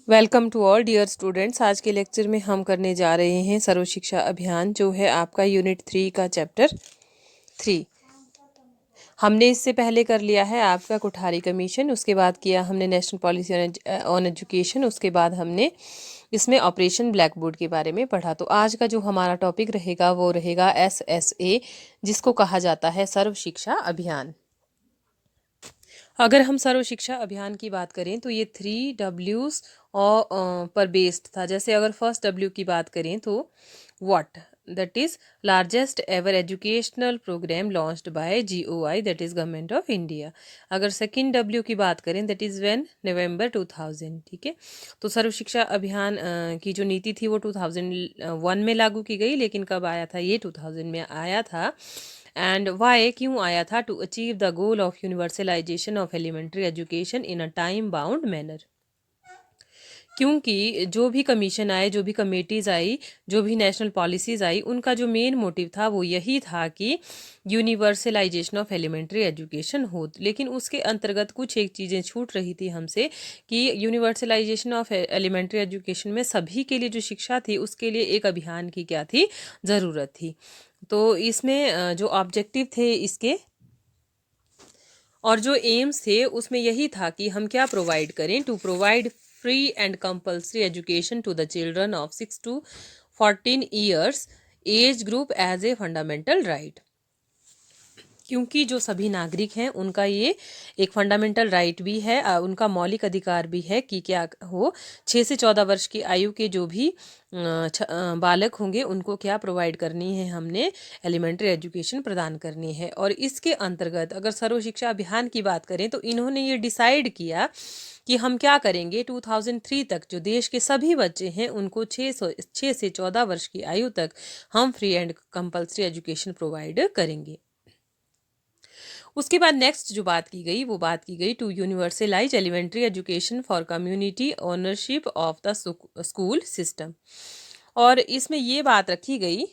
Welcome to all dear students. आज के lecture में हम करने जा रहे हैं सर्व शिक्षा अभियान, जो है आपका यूनिट 3 का चैप्टर 3। हमने इससे पहले कर लिया है आपका कोठारी कमीशन, उसके बाद किया हमने नेशनल पॉलिसी ऑन एजुकेशन, उसके बाद हमने इसमें ऑपरेशन ब्लैक बोर्ड के बारे में पढ़ा। तो आज का जो हमारा टॉपिक रहेगा वो रहेगा SSA, जिसको कहा जाता है सर्व शिक्षा अभियान। अगर हम सर्व शिक्षा अभियान की बात करें तो ये 3 Ws और पर बेस्ड था। जैसे अगर फर्स्ट W की बात करें तो what, that is largest ever educational programme launched by GOI, that is government of India. अगर सेकंड W की बात करें दैट इज व्हेन नवंबर 2000। ठीक है, तो सर्व शिक्षा अभियान की जो नीति थी वो 2001 में लागू की गई, लेकिन कब आया था? ये 2000 में आया था। एंड वाई, क्यों आया था? To achieve the goal of universalisation of elementary education in a time bound manner. क्योंकि जो भी कमीशन आए, जो भी कमेटीज आई, जो भी नेशनल पॉलिसीज आई, उनका जो मेन मोटिव था वो यही था कि यूनिवर्सलाइजेशन ऑफ एलिमेंट्री एजुकेशन हो। लेकिन उसके अंतर्गत कुछ एक चीज़ें छूट रही थी हमसे कि यूनिवर्सलाइजेशन ऑफ एलिमेंट्री एजुकेशन में सभी के लिए जो शिक्षा थी उसके लिए एक अभियान की क्या थी? ज़रूरत थी। तो इसमें जो ऑब्जेक्टिव थे इसके और जो एम्स थे उसमें यही था कि हम क्या प्रोवाइड करें? To provide free and compulsory education to the children of 6 to 14 years age group as a fundamental right. क्योंकि जो सभी नागरिक हैं उनका ये एक फंडामेंटल राइट भी है, उनका मौलिक अधिकार भी है कि क्या हो, 6 से 14 वर्ष की आयु के जो भी बालक होंगे उनको क्या प्रोवाइड करनी है? हमने एलिमेंट्री एजुकेशन प्रदान करनी है। और इसके अंतर्गत अगर सर्व शिक्षा अभियान की बात करें तो इन्होंने ये डिसाइड किया कि हम क्या करेंगे, 2003 तक जो देश के सभी बच्चे हैं उनको 6 से 14 वर्ष की आयु तक हम free and compulsory education provide करेंगे। उसके बाद नेक्स्ट जो बात की गई वो बात की गई to universalise elementary education for community ownership of the school system. और इसमें ये बात रखी गई,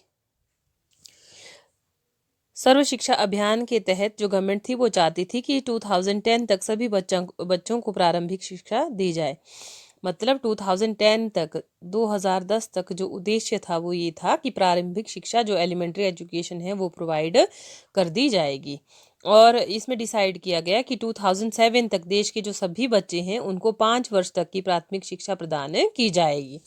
सर्व शिक्षा अभियान के तहत जो गवर्नमेंट थी वो चाहती थी कि 2010 तक सभी बच्चों को प्रारंभिक शिक्षा दी जाए। मतलब 2010 तक, 2010 तक जो उद्देश्य था वो ये था कि प्रारंभिक शिक्षा जो एलिमेंट्री एजुकेशन है वो प्रोवाइड कर दी जाएगी। और इसमें डिसाइड किया गया कि 2007 तक देश के जो सभी बच्चे हैं उनको 5 वर्ष तक की प्राथमिक शिक्षा प्रदान की जाएगी।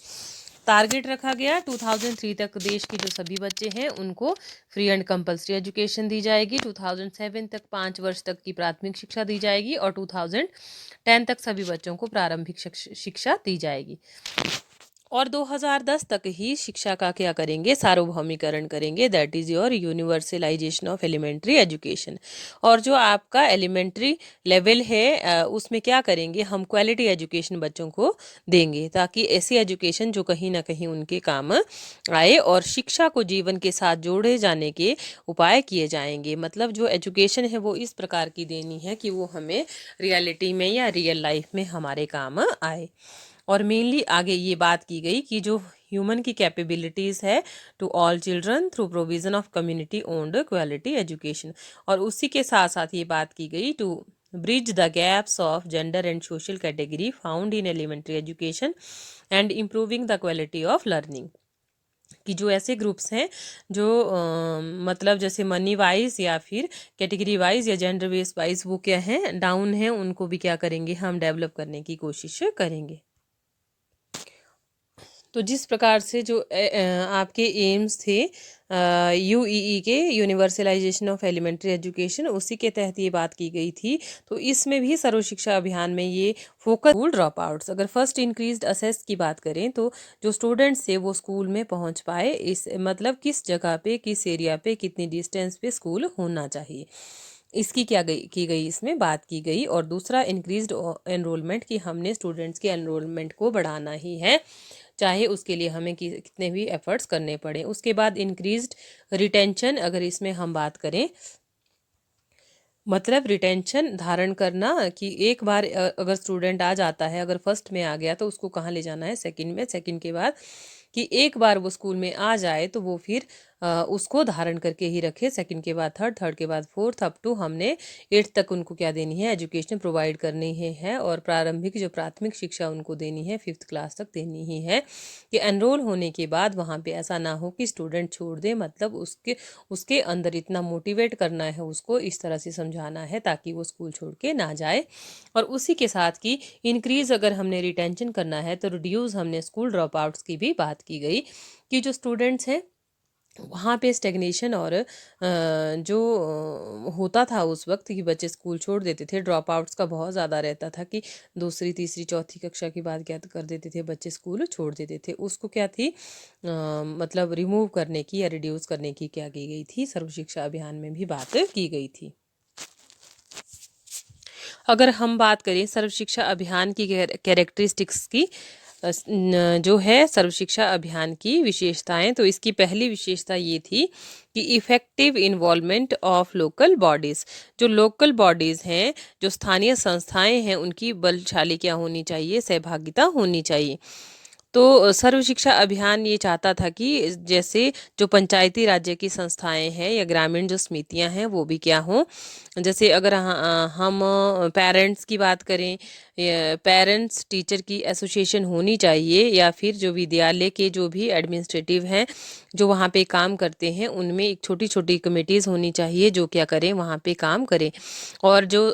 टारगेट रखा गया 2003 तक देश के जो सभी बच्चे हैं उनको फ्री एंड कंपल्सरी एजुकेशन दी जाएगी, 2007 तक 5 वर्ष तक की प्राथमिक शिक्षा दी जाएगी और 2010 तक सभी बच्चों को प्रारंभिक शिक्षा दी जाएगी। और 2010 तक ही शिक्षा का क्या करेंगे? सार्वभौमिकरण करेंगे, that is your universalisation of elementary education. और जो आपका एलिमेंट्री लेवल है उसमें क्या करेंगे? हम क्वालिटी एजुकेशन बच्चों को देंगे, ताकि ऐसी एजुकेशन जो कहीं ना कहीं उनके काम आए और शिक्षा को जीवन के साथ जोड़े जाने के उपाय किए जाएंगे। मतलब जो एजुकेशन है वो इस प्रकार की देनी है कि वो हमें रियलिटी में या रियल लाइफ में हमारे काम आए। और मेनली आगे ये बात की गई कि जो ह्यूमन की कैपेबिलिटीज़ है to all children through provision of community owned quality education. और उसी के साथ साथ ये बात की गई to bridge the gaps of gender and social category found in elementary education and improving the quality of learning. कि जो ऐसे ग्रुप्स हैं जो मतलब जैसे मनी वाइज या फिर कैटेगरी वाइज या जेंडर बेस वाइज वो क्या है, डाउन है, उनको भी क्या करेंगे? हम डेवलप करने की कोशिश करेंगे। तो जिस प्रकार से जो आपके एम्स थे UEE के, यूनिवर्सलाइजेशन ऑफ एलिमेंट्री एजुकेशन, उसी के तहत ये बात की गई थी। तो इसमें भी सर्व शिक्षा अभियान में ये फोकस स्कूल ड्रॉप आउट्स। अगर फर्स्ट इंक्रीज्ड असेस की बात करें तो जो स्टूडेंट्स थे वो स्कूल में पहुंच पाए, इस मतलब किस जगह पे, किस एरिया पे, कितनी डिस्टेंस पे स्कूल होना चाहिए, इसकी क्या की गई इसमें बात की गई। और दूसरा इंक्रीज्ड एनरोलमेंट, कि हमने स्टूडेंट्स के एनरोलमेंट को बढ़ाना ही है, चाहे उसके लिए हमें कितने भी एफर्ट्स करने पड़े। उसके बाद इंक्रीज्ड रिटेंशन, अगर इसमें हम बात करें, मतलब रिटेंशन धारण करना, कि एक बार अगर स्टूडेंट आ जाता है, अगर फर्स्ट में आ गया तो उसको कहाँ ले जाना है? सेकंड में। सेकंड के बाद कि एक बार वो स्कूल में आ जाए तो वो फिर उसको धारण करके ही रखे। सेकंड के बाद थर्ड, थर्ड के बाद फोर्थ, अप टू हमने 8th तक उनको क्या देनी है, एजुकेशन प्रोवाइड करनी है और प्रारंभिक जो प्राथमिक शिक्षा उनको देनी है 5th क्लास तक देनी ही है। कि एनरोल होने के बाद वहाँ पे ऐसा ना हो कि स्टूडेंट छोड़ दे, मतलब उसके अंदर इतना मोटिवेट करना है, उसको इस तरह से समझाना है ताकि वो स्कूल छोड़ के ना जाए। और उसी के साथ की इंक्रीज अगर हमने रिटेंशन करना है तो रिड्यूस हमने स्कूल ड्रॉप आउट्स की भी बात की गई कि जो स्टूडेंट्स हैं वहाँ पे स्टेग्नेशन और जो होता था उस वक्त कि बच्चे स्कूल छोड़ देते थे, ड्रॉप आउट्स का बहुत ज़्यादा रहता था कि दूसरी तीसरी चौथी कक्षा के बाद क्या कर देते थे बच्चे, स्कूल छोड़ देते थे। उसको क्या थी मतलब रिमूव करने की या रिड्यूस करने की क्या की गई थी, सर्व शिक्षा अभियान में भी बात की गई थी। अगर हम बात करें सर्व शिक्षा अभियान की कैरेक्टरिस्टिक्स की, जो है सर्व शिक्षा अभियान की विशेषताएं, तो इसकी पहली विशेषता ये थी कि effective involvement of local bodies. जो लोकल बॉडीज़ हैं, जो स्थानीय संस्थाएं हैं, उनकी बलशाली क्या होनी चाहिए, सहभागिता होनी चाहिए। तो सर्व शिक्षा अभियान ये चाहता था कि जैसे जो पंचायती राज्य की संस्थाएं हैं या ग्रामीण जो समितियां हैं वो भी क्या हों, जैसे अगर हम पेरेंट्स की बात करें, पेरेंट्स टीचर की एसोसिएशन होनी चाहिए, या फिर जो विद्यालय के जो भी एडमिनिस्ट्रेटिव हैं जो वहाँ पे काम करते हैं उनमें एक छोटी छोटी कमेटीज़ होनी चाहिए जो क्या करें, वहाँ पे काम करें। और जो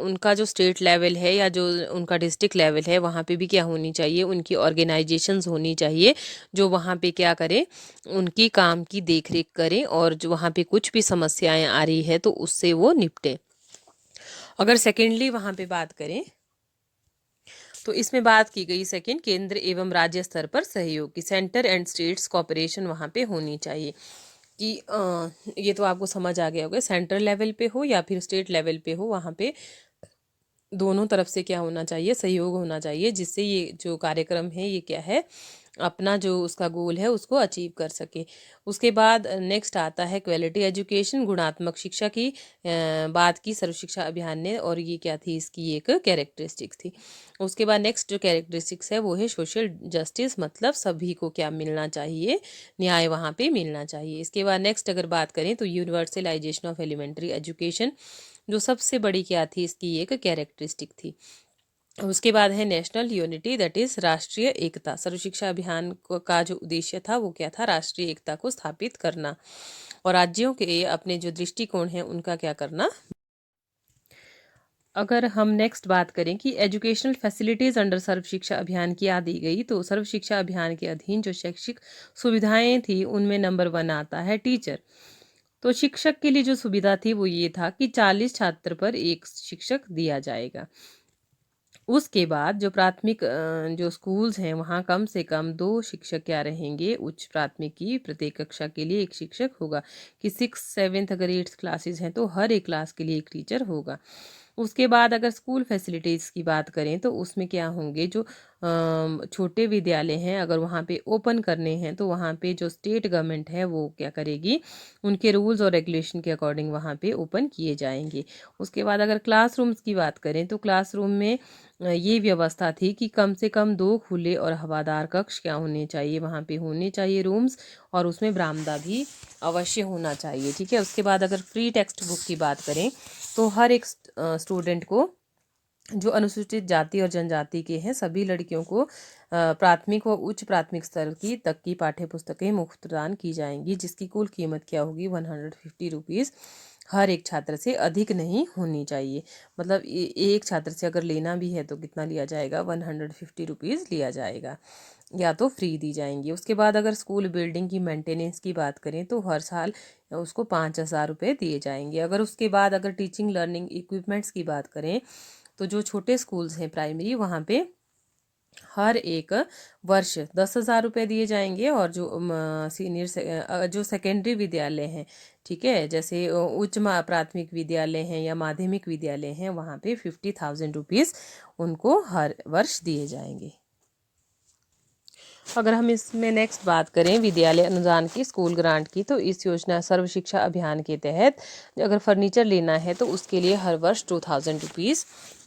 उनका जो स्टेट लेवल है या जो उनका डिस्ट्रिक्ट लेवल है वहाँ पे भी क्या होनी चाहिए, उनकी ऑर्गेनाइजेशंस होनी चाहिए जो वहाँ पे क्या करें, उनकी काम की देखरेख करें और जो वहाँ पे कुछ भी समस्याएं आ रही है तो उससे वो निपटे। अगर सेकेंडली वहाँ पे बात करें तो इसमें बात की गई सेकंड, केंद्र एवं राज्य स्तर पर सहयोग की, सेंटर एंड स्टेट्स कोऑपरेशन वहाँ पे होनी चाहिए। कि ये तो आपको समझ आ गया होगा, सेंट्रल लेवल पे हो या फिर स्टेट लेवल पे हो, वहाँ पे दोनों तरफ से क्या होना चाहिए, सहयोग होना चाहिए, जिससे ये जो कार्यक्रम है ये क्या है, अपना जो उसका गोल है उसको अचीव कर सके। उसके बाद नेक्स्ट आता है क्वालिटी एजुकेशन, गुणात्मक शिक्षा की बात की सर्व शिक्षा अभियान ने, और ये क्या थी, इसकी एक कैरेक्टरिस्टिक थी। उसके बाद नेक्स्ट जो कैरेक्टरिस्टिक्स है वो है सोशल जस्टिस, मतलब सभी को क्या मिलना चाहिए, न्याय वहाँ पे मिलना चाहिए। इसके बाद नेक्स्ट अगर बात करें तो यूनिवर्सलाइजेशन ऑफ एलिमेंट्री एजुकेशन, जो सबसे बड़ी क्या थी, इसकी एक कैरेक्टरिस्टिक थी। उसके बाद है नेशनल यूनिटी, दैट इज राष्ट्रीय एकता। सर्व शिक्षा अभियान का जो उद्देश्य था वो क्या था, राष्ट्रीय एकता को स्थापित करना और राज्यों के अपने जो दृष्टिकोण है उनका क्या करना। अगर हम नेक्स्ट बात करें कि एजुकेशनल फैसिलिटीज़ अंडर सर्व शिक्षा अभियान क्या दी गई, तो सर्व शिक्षा अभियान के अधीन जो शैक्षिक सुविधाएं थी उनमें नंबर 1 आता है टीचर। तो शिक्षक के लिए जो सुविधा थी वो ये था कि 40 छात्र पर एक शिक्षक दिया जाएगा। उसके बाद जो प्राथमिक जो स्कूल्स हैं वहाँ कम से कम 2 शिक्षक क्या रहेंगे, उच्च प्राथमिक की प्रत्येक कक्षा के लिए एक शिक्षक होगा। कि 6, 7 अगर 8 क्लासेस हैं तो हर एक क्लास के लिए एक टीचर होगा। उसके बाद अगर स्कूल फैसिलिटीज़ की बात करें तो उसमें क्या होंगे, जो छोटे विद्यालय हैं अगर वहाँ पे ओपन करने हैं तो वहाँ पे जो स्टेट गवर्नमेंट है वो क्या करेगी, उनके रूल्स और रेगुलेशन के अकॉर्डिंग वहाँ पे ओपन किए जाएंगे। उसके बाद अगर क्लासरूम्स की बात करें तो क्लासरूम में ये व्यवस्था थी कि कम से कम 2 खुले और हवादार कक्ष क्या होने चाहिए, वहाँ पे होने चाहिए रूम्स, और उसमें बरामदा भी अवश्य होना चाहिए। ठीक है। उसके बाद अगर फ्री टेक्स्ट बुक की बात करें तो हर एक स्टूडेंट को, जो अनुसूचित जाति और जनजाति के हैं सभी लड़कियों को प्राथमिक व उच्च प्राथमिक स्तर की तक की पाठ्य पुस्तकें मुफ्त प्रदान की जाएंगी, जिसकी कुल कीमत क्या होगी, 150 रुपीज़। हर एक छात्र से अधिक नहीं होनी चाहिए, मतलब एक छात्र से अगर लेना भी है तो कितना लिया जाएगा, 150 रुपीज़ लिया जाएगा, या तो फ्री दी जाएंगी। उसके बाद अगर स्कूल बिल्डिंग की मेंटेनेंस की बात करें तो हर साल उसको 5,000 रुपये दिए जाएंगे। अगर उसके बाद अगर टीचिंग लर्निंग इक्विपमेंट्स की बात करें तो जो छोटे स्कूल्स हैं प्राइमरी, वहाँ पे हर एक वर्ष 10,000 रुपये दिए जाएंगे, और जो सीनियर जो सेकेंडरी विद्यालय हैं, ठीक है, जैसे उच्च प्राथमिक विद्यालय हैं या माध्यमिक विद्यालय हैं, वहाँ पे 50,000 रुपीज़ उनको हर वर्ष दिए जाएंगे। अगर हम इसमें नेक्स्ट बात करें विद्यालय अनुदान की, स्कूल ग्रांट की, तो इस योजना सर्व शिक्षा अभियान के तहत अगर फर्नीचर लेना है तो उसके लिए हर वर्ष 2,000 रुपीज़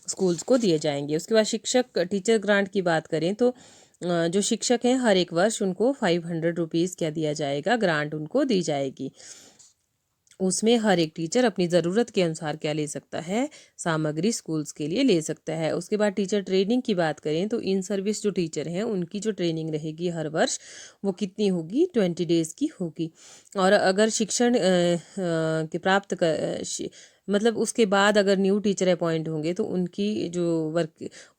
स्कूल्स को दिए जाएंगे। उसके बाद शिक्षक टीचर ग्रांट की बात करें तो जो शिक्षक हैं हर एक वर्ष उनको 500 रुपीज़ क्या दिया जाएगा, ग्रांट उनको दी जाएगी। उसमें हर एक टीचर अपनी ज़रूरत के अनुसार क्या ले सकता है, सामग्री स्कूल्स के लिए ले सकता है। उसके बाद टीचर ट्रेनिंग की बात करें तो इन सर्विस जो टीचर हैं उनकी जो ट्रेनिंग रहेगी हर वर्ष वो कितनी होगी, 20 डेज़ की होगी। और अगर शिक्षण के प्राप्त मतलब उसके बाद अगर न्यू टीचर अपॉइंट होंगे तो उनकी जो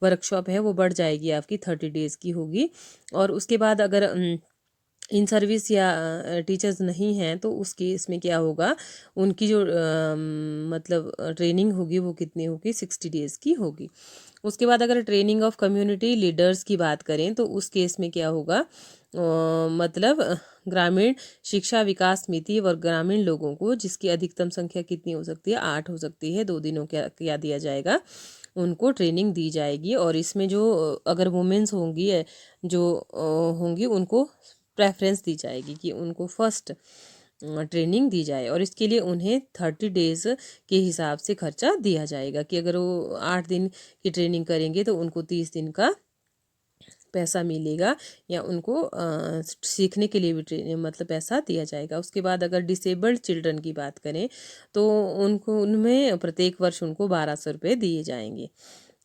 वर्कशॉप है वो बढ़ जाएगी, आपकी 30 डेज़ की होगी। और उसके बाद अगर इन सर्विस या टीचर्स नहीं हैं तो उस केस में क्या होगा, उनकी जो मतलब ट्रेनिंग होगी वो कितनी होगी, 60 डेज़ की होगी। उसके बाद अगर ट्रेनिंग ऑफ कम्युनिटी लीडर्स की बात करें तो उस केस में क्या होगा, मतलब ग्रामीण शिक्षा विकास समिति और ग्रामीण लोगों को जिसकी अधिकतम संख्या कितनी हो सकती है, 8 हो सकती है, 2 दिनों क्या दिया जाएगा, उनको ट्रेनिंग दी जाएगी। और इसमें जो अगर वुमेन्स होंगी जो होंगी उनको प्रेफरेंस दी जाएगी कि उनको फर्स्ट ट्रेनिंग दी जाए। और इसके लिए उन्हें 30 डेज़ के हिसाब से खर्चा दिया जाएगा कि अगर वो 8 दिन की ट्रेनिंग करेंगे तो उनको 30 दिन का पैसा मिलेगा, या उनको सीखने के लिए भी ट्रेनिंग मतलब पैसा दिया जाएगा। उसके बाद अगर डिसेबल्ड चिल्ड्रन की बात करें तो उनको उनमें प्रत्येक वर्ष उनको 1200 रुपये दिए जाएंगे,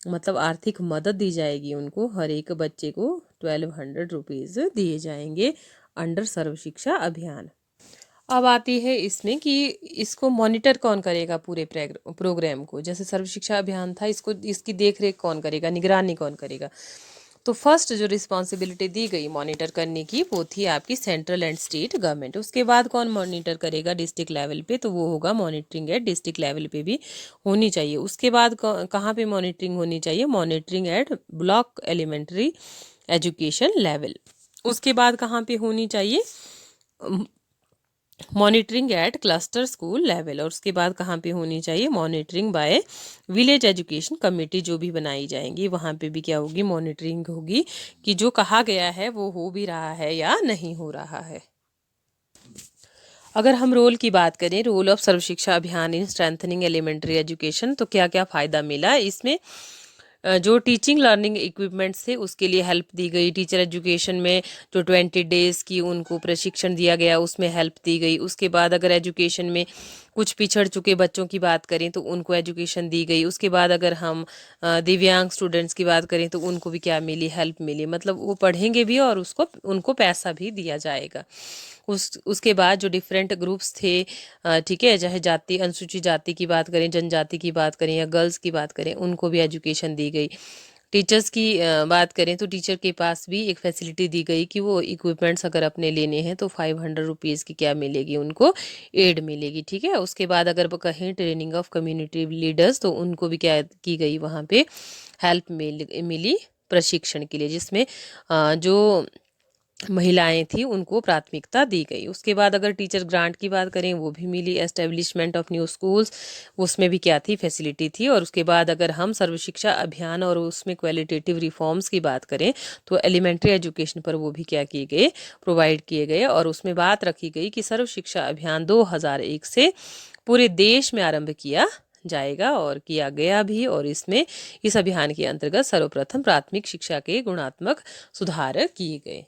मतलब आर्थिक मदद दी जाएगी उनको, हर एक बच्चे को 1200 रुपीज़ दिए जाएंगे अंडर सर्व शिक्षा अभियान। अब आती है इसमें कि इसको मॉनिटर कौन करेगा पूरे प्रोग्राम को, जैसे सर्व शिक्षा अभियान था, इसको इसकी देख रेख कौन करेगा, निगरानी कौन करेगा। तो फर्स्ट जो रिस्पॉन्सिबिलिटी दी गई मॉनिटर करने की वो थी आपकी सेंट्रल एंड स्टेट गवर्नमेंट। उसके बाद कौन मॉनिटर करेगा डिस्ट्रिक्ट लेवल पे, तो वो होगा मॉनिटरिंग एट डिस्ट्रिक्ट लेवल पे भी होनी चाहिए। उसके बाद कहाँ पे मॉनिटरिंग होनी चाहिए, monitoring at block elementary education level. उसके बाद कहाँ पे होनी चाहिए, monitoring at cluster school level. और उसके बाद कहाँ पे होनी चाहिए, monitoring by village education committee जो भी बनाई जाएंगी वहाँ पे भी क्या होगी, मॉनिटरिंग होगी कि जो कहा गया है वो हो भी रहा है या नहीं हो रहा है। अगर हम रोल की बात करें, रोल ऑफ सर्व शिक्षा अभियान इन स्ट्रेंथनिंग एलिमेंट्री एजुकेशन, तो क्या क्या फ़ायदा मिला इसमें। जो टीचिंग लर्निंग इक्विपमेंट्स थे उसके लिए हेल्प दी गई। टीचर एजुकेशन में जो 20 डेज़ की उनको प्रशिक्षण दिया गया उसमें हेल्प दी गई। उसके बाद अगर एजुकेशन में कुछ पिछड़ चुके बच्चों की बात करें तो उनको एजुकेशन दी गई। उसके बाद अगर हम दिव्यांग स्टूडेंट्स की बात करें तो उनको भी क्या मिली, हेल्प मिली, मतलब वो पढ़ेंगे भी और उनको पैसा भी दिया जाएगा। उसके बाद जो डिफरेंट ग्रुप्स थे, ठीक है, चाहे जाति अनुसूचित जाति की बात करें, जनजाति की बात करें या गर्ल्स की बात करें, उनको भी एजुकेशन दी गई। टीचर्स की बात करें तो टीचर के पास भी एक फैसिलिटी दी गई कि वो इक्विपमेंट्स अगर अपने लेने हैं तो 500 रुपीज़ की क्या मिलेगी, उनको एड मिलेगी। ठीक है, उसके बाद अगर वो कहें ट्रेनिंग ऑफ कम्युनिटी लीडर्स तो उनको भी क्या की गई, वहाँ पे हेल्प मिली प्रशिक्षण के लिए, जिसमें जो महिलाएं थी उनको प्राथमिकता दी गई। उसके बाद अगर टीचर ग्रांट की बात करें वो भी मिली। एस्टेब्लिशमेंट ऑफ न्यू स्कूल्स, उसमें भी क्या थी, फैसिलिटी थी। और उसके बाद अगर हम सर्व शिक्षा अभियान और उसमें क्वालिटेटिव रिफॉर्म्स की बात करें तो एलिमेंट्री एजुकेशन पर वो भी क्या किए गए, प्रोवाइड किए गए। और उसमें बात रखी गई कि सर्व शिक्षा अभियान 2001 से पूरे देश में आरंभ किया जाएगा और किया गया भी। और इसमें इस अभियान के अंतर्गत सर्वप्रथम प्राथमिक शिक्षा के गुणात्मक सुधार किए गए।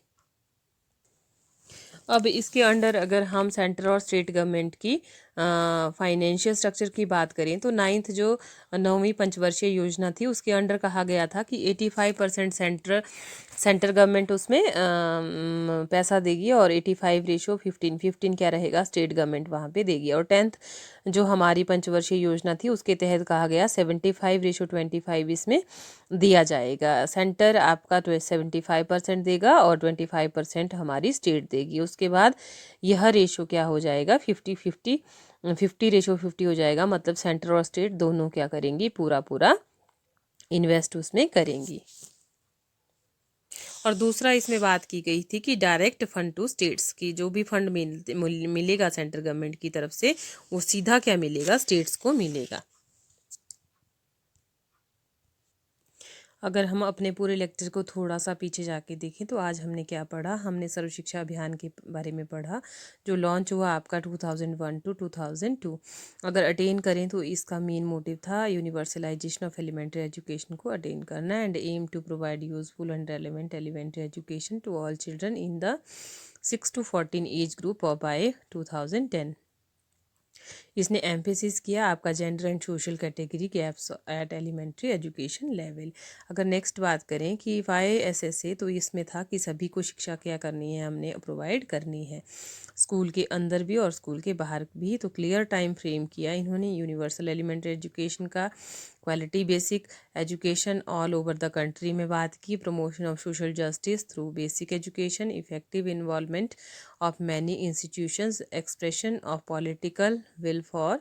अब इसके अंडर अगर हम सेंट्रल और स्टेट गवर्नमेंट की फाइनेंशियल स्ट्रक्चर की बात करें तो 9th जो 9वीं पंचवर्षीय योजना थी उसके अंडर कहा गया था कि 85% सेंटर गवर्नमेंट उसमें पैसा देगी और 85:15 क्या रहेगा, स्टेट गवर्नमेंट वहाँ पे देगी। और 10th जो हमारी पंचवर्षीय योजना थी उसके तहत कहा गया 75:25 इसमें दिया जाएगा। सेंटर आपका 75% देगा और 25% हमारी स्टेट देगी। उसके बाद यह रेशो क्या हो जाएगा, 50:50 हो जाएगा, मतलब सेंटर और स्टेट दोनों क्या करेंगी, पूरा पूरा इन्वेस्ट उसमें करेंगी। और दूसरा इसमें बात की गई थी कि डायरेक्ट फंड टू स्टेट्स की जो भी फंड मिलेगा सेंट्रल गवर्नमेंट की तरफ से वो सीधा क्या मिलेगा, स्टेट्स को मिलेगा। अगर हम अपने पूरे लेक्चर को थोड़ा सा पीछे जाके देखें तो आज हमने क्या पढ़ा। हमने सर्व शिक्षा अभियान के बारे में पढ़ा जो लॉन्च हुआ आपका 2001 टू 2002। अगर अटेन करें तो इसका मेन मोटिव था यूनिवर्सलाइजेशन ऑफ एलिमेंट्री एजुकेशन को अटेन करना and aim to provide useful and relevant elementary education to all children in the 6 to 14 age group और बाय 2010। इसने एम्फेसिस किया आपका gender and social category gaps at elementary education level. अगर next बात करें कि YSSA तो इसमें था कि सभी को शिक्षा क्या करनी है, हमने प्रोवाइड करनी है, स्कूल के अंदर भी और स्कूल के बाहर भी। तो क्लियर टाइम फ्रेम किया इन्होंने यूनिवर्सल एलिमेंट्री एजुकेशन का, quality basic education all over the country में बात की, promotion of social justice through basic education, effective involvement of many institutions, expression of political will for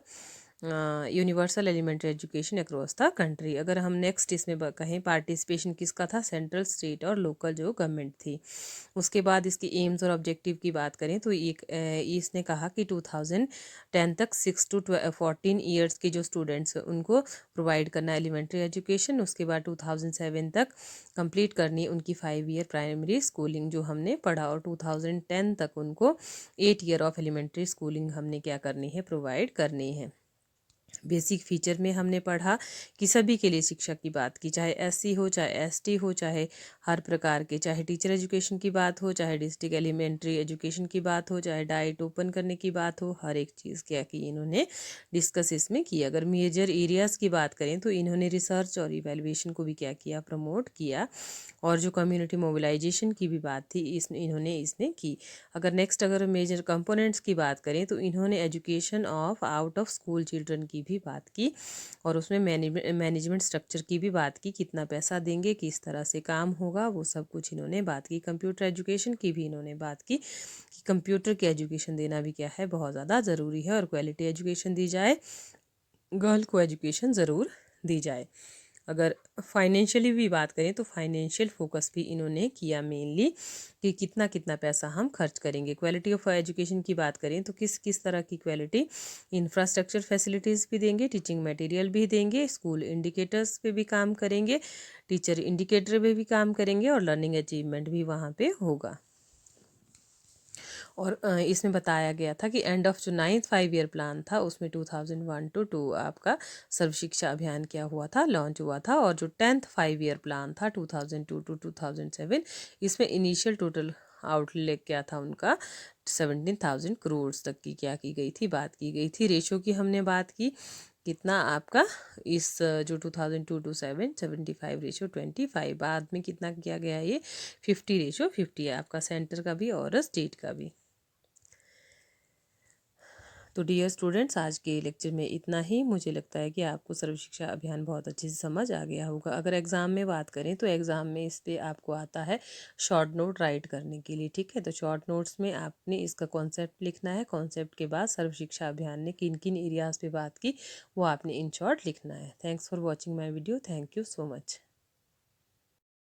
universal elementary education across the country. अगर हम next इसमें कहें participation किसका था, central state और लोकल जो गवर्नमेंट थी। उसके बाद इसकी एम्स और ऑब्जेक्टिव की बात करें तो इसने कहा कि 2010 तक 6 to 14 ईयर्स के जो स्टूडेंट्स उनको प्रोवाइड करना एलिमेंट्री एजुकेशन। उसके बाद 2007 तक कंप्लीट करनी उनकी 5 ईयर प्राइमरी स्कूलिंग जो हमने पढ़ा, और 2010 तक उनको 8 ईयर ऑफ एलिमेंट्री स्कूलिंग हमने क्या करनी है, प्रोवाइड करनी है। बेसिक फीचर में हमने पढ़ा कि सभी के लिए शिक्षा की बात की, चाहे SC हो चाहे ST हो, चाहे हर प्रकार के, चाहे टीचर एजुकेशन की बात हो, चाहे डिस्ट्रिक्ट एलिमेंट्री एजुकेशन की बात हो, चाहे डाइट ओपन करने की बात हो, हर एक चीज़ क्या की इन्होंने डिस्कस इसमें की। अगर मेजर एरियाज़ की बात करें तो इन्होंने रिसर्च और इवेल्युएशन को भी क्या किया, प्रमोट किया, और जो कम्युनिटी मोबिलाइजेशन की भी बात थी इन्होंने इसमें की। अगर मेजर कंपोनेंट्स की बात करें तो इन्होंने education of out of school children की भी बात की, और उसमें मैनेजमेंट स्ट्रक्चर की भी बात की, कितना पैसा देंगे, किस तरह से काम होगा, वो सब कुछ इन्होंने बात की। कंप्यूटर एजुकेशन की भी इन्होंने बात की कि कंप्यूटर की एजुकेशन देना भी क्या है, बहुत ज़्यादा ज़रूरी है, और क्वालिटी एजुकेशन दी जाए, गर्ल को एजुकेशन ज़रूर दी जाए। अगर फाइनेंशियली भी बात करें तो फाइनेंशियल फोकस भी इन्होंने किया मेनली कि कितना कितना पैसा हम खर्च करेंगे। क्वालिटी ऑफ एजुकेशन की बात करें तो किस किस तरह की क्वालिटी, इंफ्रास्ट्रक्चर फैसिलिटीज़ भी देंगे, टीचिंग मटेरियल भी देंगे, स्कूल इंडिकेटर्स पे भी काम करेंगे, टीचर इंडिकेटर पे भी काम करेंगे, और लर्निंग अचीवमेंट भी वहाँ पे होगा। और इसमें बताया गया था कि एंड ऑफ जो 9th 5 ईयर प्लान था उसमें 2001 to 2 आपका सर्व शिक्षा अभियान क्या हुआ था, लॉन्च हुआ था, और जो 10th 5 ईयर प्लान था 2002 to 2007 इसमें इनिशियल टोटल आउटले क्या था उनका 17,000 करोड़ तक की क्या की गई थी, बात की गई थी। रेशो की हमने बात की, कितना आपका इस जो 2002 to 7 75:25, बाद में कितना किया गया, ये 50:50 है आपका, सेंटर का भी और स्टेट का भी। तो डियर स्टूडेंट्स, आज के लेक्चर में इतना ही। मुझे लगता है कि आपको सर्व शिक्षा अभियान बहुत अच्छे से समझ आ गया होगा। अगर एग्ज़ाम में बात करें तो एग्ज़ाम में इस पर आपको आता है शॉर्ट नोट राइट करने के लिए, ठीक है। तो शॉर्ट नोट्स में आपने इसका कॉन्सेप्ट लिखना है, कॉन्सेप्ट के बाद सर्व शिक्षा अभियान ने किन किन एरियाज़ पे बात की वो आपने इन शॉर्ट लिखना है। Thanks for watching my video, thank you so much.